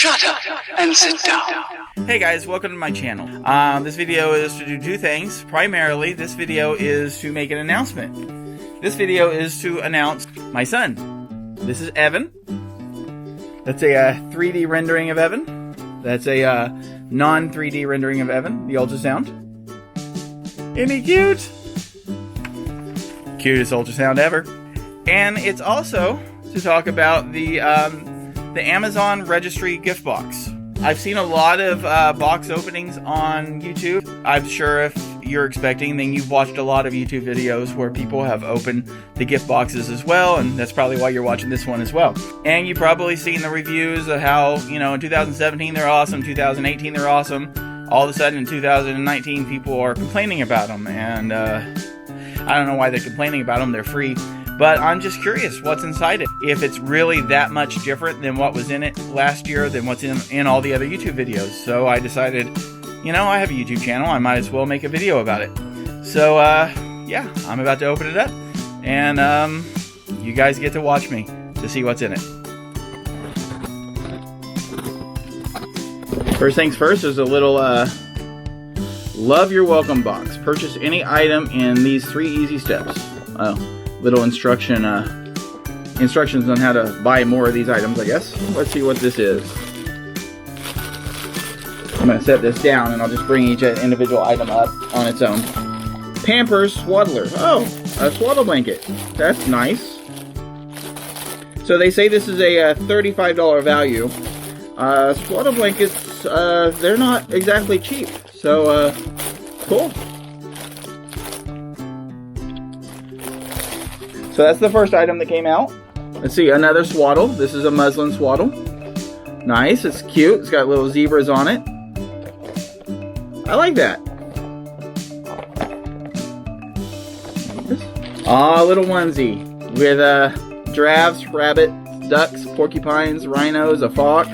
Shut up and sit down. Hey guys, welcome to my channel. This video is to do two things. Primarily, this video is to make an announcement. This video is to announce my son. This is Evan. That's a 3D rendering of Evan. That's a non-3D rendering of Evan, the ultrasound. Isn't he cute? Cutest ultrasound ever. And it's also to talk about the Amazon registry gift box. I've seen a lot of box openings on YouTube. I'm sure if you're expecting, then you've watched a lot of YouTube videos where people have opened the gift boxes as well, and that's probably why you're watching this one as well. And you've probably seen the reviews of how, you know, in 2017 they're awesome, 2018 they're awesome. All of a sudden in 2019 people are complaining about them, and I don't know why they're complaining about them, they're free. But I'm just curious what's inside it. If it's really that much different than what was in it last year than what's in all the other YouTube videos. So I decided, you know, I have a YouTube channel, I might as well make a video about it. So yeah, I'm about to open it up. And you guys get to watch me to see what's in it. First things first, there's a little love your welcome box. Purchase any item in these 3 easy steps. Little instructions on how to buy more of these items, I guess. Let's see what this is. I'm going to set this down and I'll just bring each individual item up on its own. Pampers Swaddler. Oh, a swaddle blanket. That's nice. So they say this is a $35 value. Swaddle blankets, they're not exactly cheap. So, cool. So that's the first item that came out. Let's see, another swaddle. This is a muslin swaddle. Nice, it's cute. It's got little zebras on it. I like that. Aw, little onesie with giraffes, rabbits, ducks, porcupines, rhinos, a fox.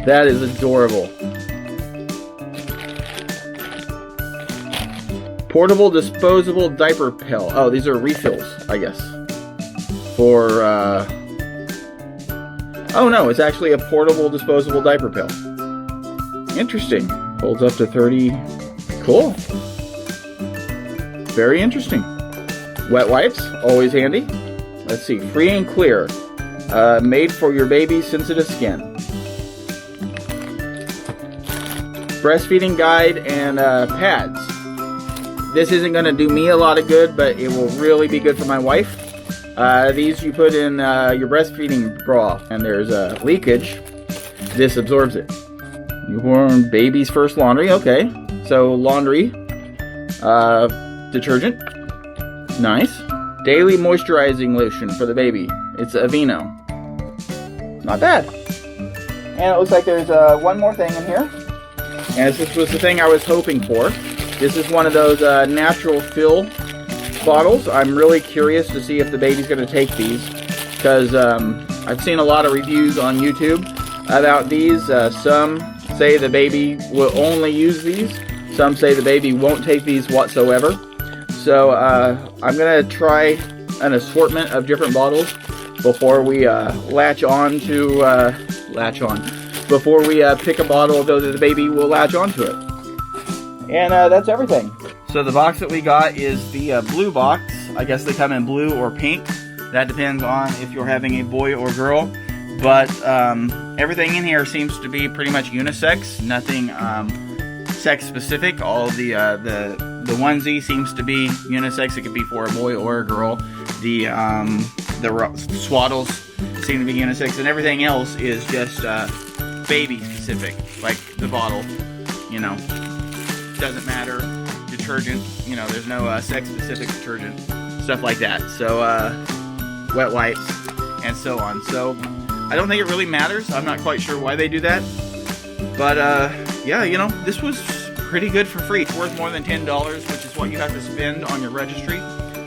That is adorable. Portable disposable diaper pill. Oh, these are refills, I guess. For, oh no, it's actually a portable disposable diaper pill. Interesting. Holds up to 30. Cool. Very interesting. Wet wipes, always handy. Let's see, free and clear. Made for your baby's sensitive skin. Breastfeeding guide and pads. This isn't going to do me a lot of good, but it will really be good for my wife. These you put in your breastfeeding bra, and there's leakage. This absorbs it. Newborn baby's first laundry. Okay, so laundry detergent. Nice. Daily moisturizing lotion for the baby. It's Aveeno. Not bad. And it looks like there's one more thing in here. And this was the thing I was hoping for. This is one of those natural fill bottles. I'm really curious to see if the baby's going to take these, because I've seen a lot of reviews on YouTube about these. Some say the baby will only use these. Some say the baby won't take these whatsoever. So I'm going to try an assortment of different bottles before we before we pick a bottle that the baby will latch onto it. And that's everything. So the box that we got is the blue box. I guess they come in blue or pink. That depends on if you're having a boy or girl. But everything in here seems to be pretty much unisex. Nothing sex specific. All the onesie seems to be unisex. It could be for a boy or a girl. The swaddles seem to be unisex, and everything else is just baby specific, like the bottle, you know. Doesn't matter. Detergent, you know, there's no sex specific detergent, stuff like that. So wet wipes and so on. So I don't think it really matters. I'm not quite sure why they do that, but yeah, you know, this was pretty good for free. It's worth more than $10, which is what you have to spend on your registry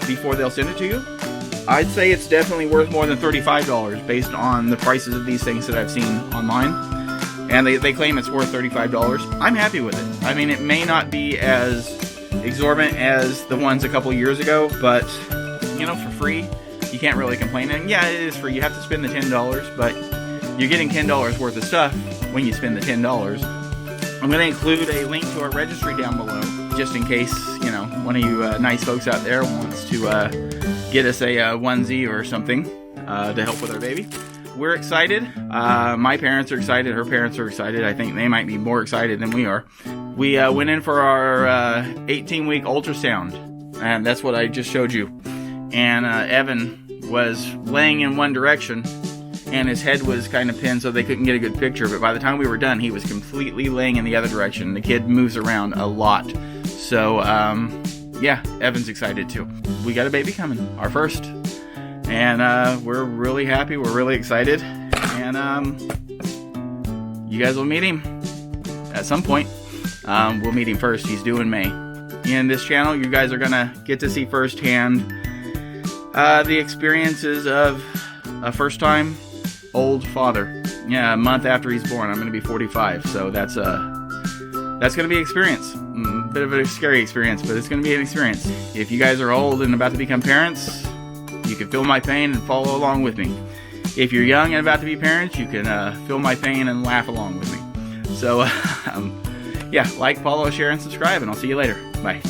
before they'll send it to you. I'd say it's definitely worth more than $35 based on the prices of these things that I've seen online. And they claim it's worth $35. I'm happy with it. I mean, it may not be as exorbitant as the ones a couple years ago, but, you know, for free, you can't really complain. And yeah, it is free. You have to spend the $10, but you're getting $10 worth of stuff when you spend the $10. I'm going to include a link to our registry down below, just in case, you know, one of you nice folks out there wants to get us a onesie or something to help with our baby. We're excited. My parents are excited. Her parents are excited. I think they might be more excited than we are. We went in for our 18-week ultrasound, and that's what I just showed you. And Evan was laying in one direction, and his head was kind of pinned so they couldn't get a good picture. But by the time we were done, he was completely laying in the other direction. The kid moves around a lot. So, yeah, Evan's excited too. We got a baby coming, our first. And we're really happy. We're really excited. And you guys will meet him at some point. We'll meet him first. He's due in May. In this channel, you guys are going to get to see firsthand the experiences of a first-time old father. Yeah, a month after he's born. I'm going to be 45, so that's going to be an experience. Bit of a scary experience, but it's going to be an experience. If you guys are old and about to become parents, you can feel my pain and follow along with me. If you're young and about to be parents, you can feel my pain and laugh along with me. So, yeah, like, follow, share, and subscribe, and I'll see you later. Bye.